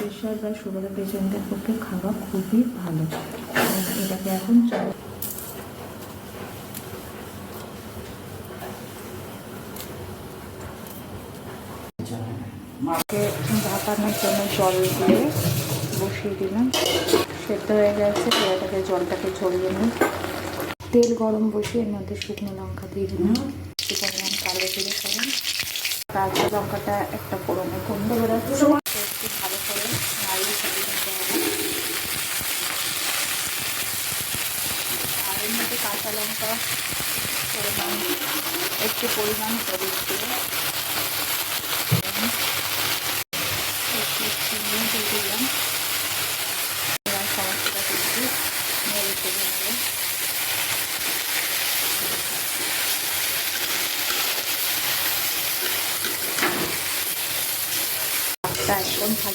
Pressure বা সুগারের পেশেন্টদের পক্ষে খাওয়া খুবই ভালো। এটাকে এখন মাকে ভাপানোর জন্য জল দিয়ে বসিয়ে দিলাম, সেদ্ধ হয়ে গেছে। এটাকে জলটাকে ঝরিয়ে নিই। তেল গরম বসিয়ে এর মধ্যে শুকনো লঙ্কা দিয়ে দিলাম, একটু পরিমাণ কালো জিরে ফোড়ন, কাঁচা লঙ্কাটা একটা ফোড়নে গন্ধ বেরোচ্ছে, একটু ভালো করে নাড়িয়ে চালিয়ে নিতে হবে। আর এর মধ্যে কাঁচা লঙ্কা একটু পরিমাণ হলুদ দিয়ে